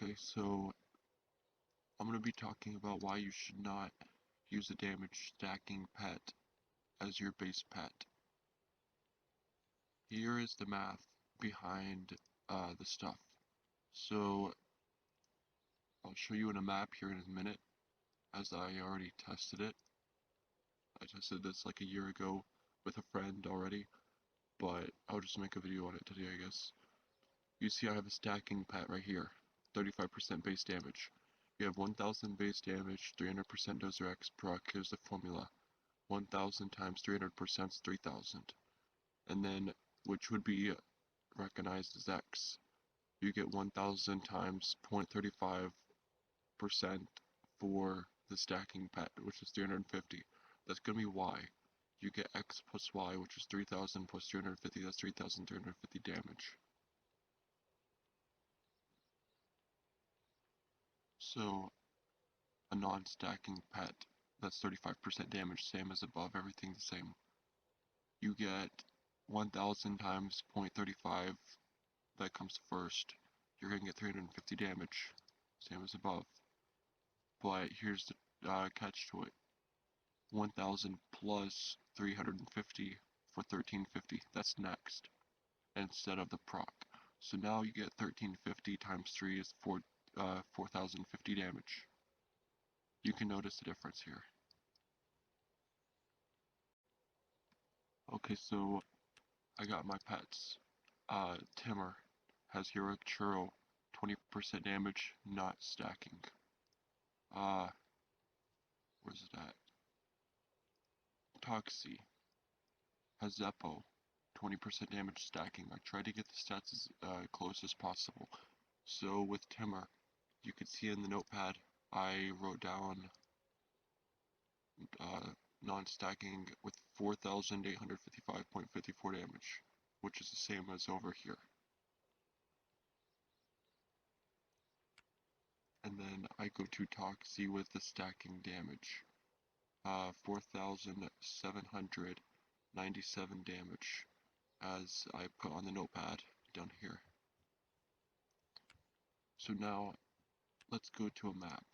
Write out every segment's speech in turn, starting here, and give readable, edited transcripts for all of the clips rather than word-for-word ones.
Okay, so I'm going to be talking about why you should not use a damage stacking pet as your base pet. Here is the math behind the stuff. So I'll show you in a map here in a minute, as I already tested it. I tested this like a year ago with a friend already, but I'll just make a video on it today, I guess. You see I have a stacking pet right here, 35% base damage. We have 1000 base damage, 300% dozer X proc. Here's the formula. 1000 times 300% is 3000. And then, which would be recognized as X. You get 1000 times 0.35% for the stacking pet, which is 350. That's going to be Y. You get X plus Y, which is 3000 plus 350, that's 3350 damage. So, a non-stacking pet, that's 35% damage, same as above, everything the same. You get 1000 times 0.35, that comes first. You're going to get 350 damage, same as above. But here's the catch to it. 1000 plus 350 for 1350, that's next, instead of the proc. So now you get 1350 times 3 is 4050 damage. You can notice the difference here. Okay, so I got my pets. Timur has Heroic Churro, 20% damage, not stacking. Where's it at? Toxie has Zeppo, 20% damage stacking. I tried to get the stats as close as possible. So with Timur, you can see in the notepad, I wrote down non-stacking with 4,855.54 damage, which is the same as over here. And then I go to Toxie with the stacking damage. 4,797 damage, as I put on the notepad down here. So now, let's go to a map.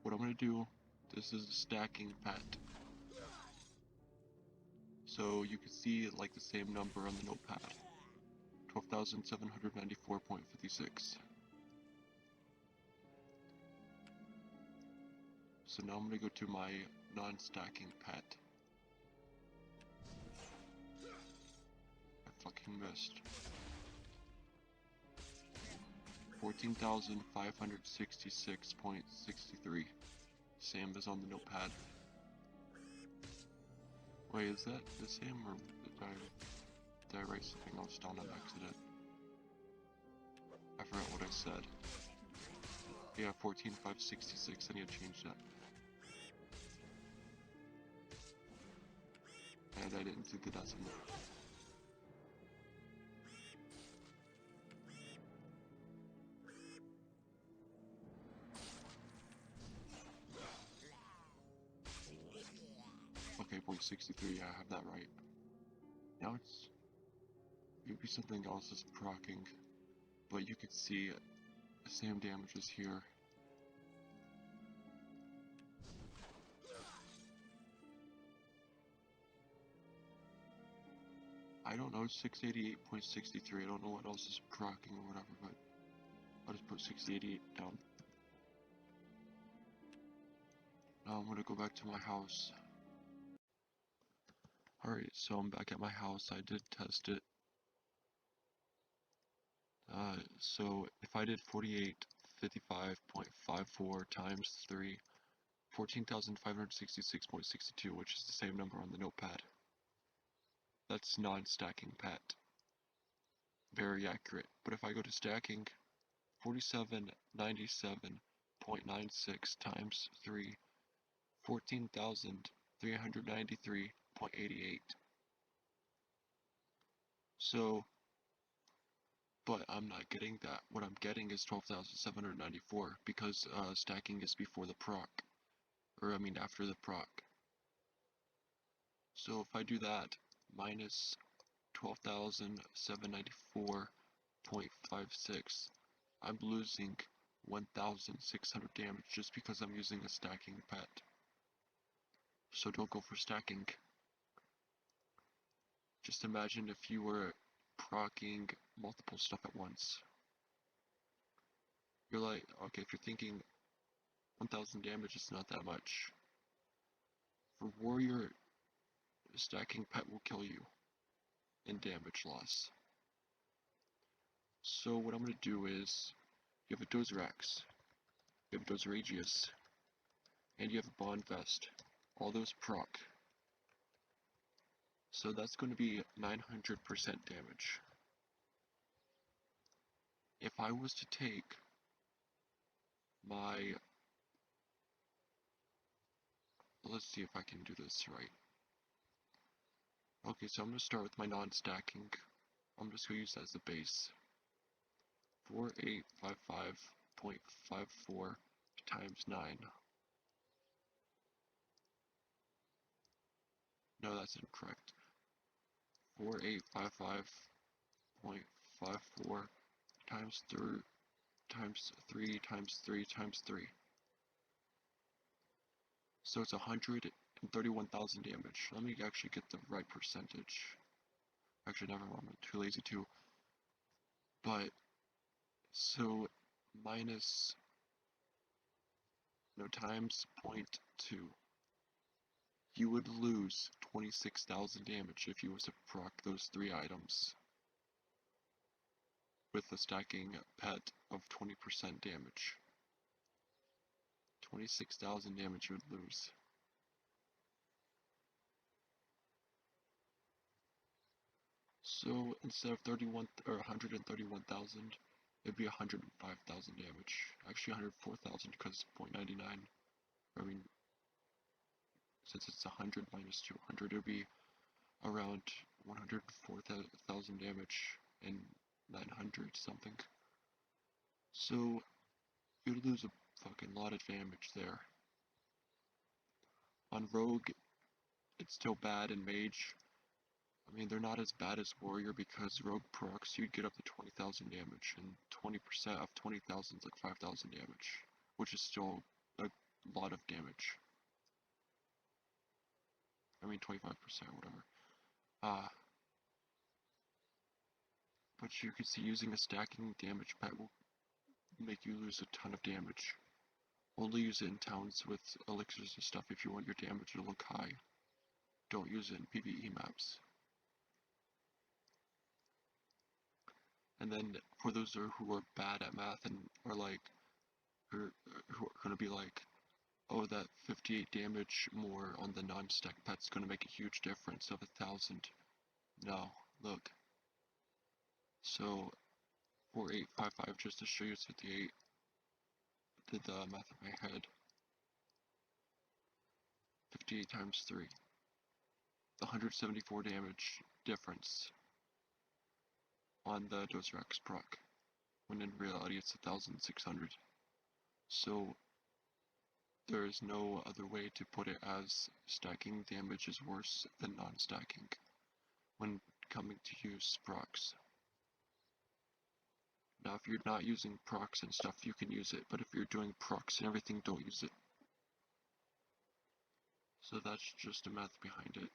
What I'm going to do, this is a stacking pet. So you can see like the same number on the notepad. 12,794.56. So now I'm going to go to my non-stacking pet. I fucking missed. 14,566.63. Same as on the notepad. Wait, is that the same, or did I write something else down on accident? I forgot what I said. Yeah, 14,566, I need to change that. And I didn't do the decimal. Okay, 0.63, yeah, I have that right. Now it's maybe something else is proccing, but you can see the same damages here. I don't know, 688.63, I don't know what else is proccing or whatever, but I'll just put 688 down. Now I'm gonna go back to my house. Alright, so I'm back at my house. I did test it. So if I did 4855.54 times 3, 14,566.62, which is the same number on the notepad. That's non-stacking pet. Very accurate. But if I go to stacking, 4797.96 times 3, 14,393.88. So, but I'm not getting that. What I'm getting is 12,794 because stacking is before the proc. Or I mean after the proc. So if I do that, minus 12,794.56. I'm losing 1,600 damage just because I'm using a stacking pet. So don't go for stacking. Just imagine if you were proccing multiple stuff at once. You're like, okay, if you're thinking 1,000 damage is not that much. For warrior, stacking pet will kill you in damage loss. So what I'm going to do is, you have a Dozerax, you have a Dozeragius, and you have a Bond Vest. All those proc. So that's going to be 900% damage. If I was to take my... Let's see if I can do this right. Okay, so I'm going to start with my non-stacking. I'm just going to use that as the base. 4855.54 times 9. No, that's incorrect. 4855.54 times 3 times 3 times 3 times 3. So it's 131,000 damage. Let me actually get the right percentage. Actually, never mind, I'm too lazy to. But, so, minus, no, times 0.2. You would lose 26,000 damage if you was to proc those 3 items with a stacking pet of 20% damage. 26,000 damage you would lose. So instead of 131,000, it'd be 105,000 damage. Actually 104,000 because it's 0.99. I mean, since it's 100 minus 200, it'd be around 104,000 damage and 900 something. So you'd lose a fucking lot of damage there. On Rogue, it's still bad, and Mage, I mean, they're not as bad as Warrior because Rogue procs, you'd get up to 20,000 damage, and 20% of 20,000 is like 5,000 damage, which is still a lot of damage. I mean, 25%, whatever. But you can see using a stacking damage pet will make you lose a ton of damage. Only use it in towns with elixirs and stuff if you want your damage to look high. Don't use it in PvE maps. And then for those who are bad at math and are like, who are gonna be like, oh, that 58 damage more on the non-stack pet's gonna make a huge difference of 1,000. No, look. So 4855, just to show you it's 58. Did the math in my head. 58 times 3. The 174 damage difference on the Dozerax proc, when in reality it's 1,600. So there is no other way to put it as stacking damage is worse than non-stacking when coming to use procs. Now if you're not using procs and stuff, you can use it, but if you're doing procs and everything, don't use it. So that's just the math behind it.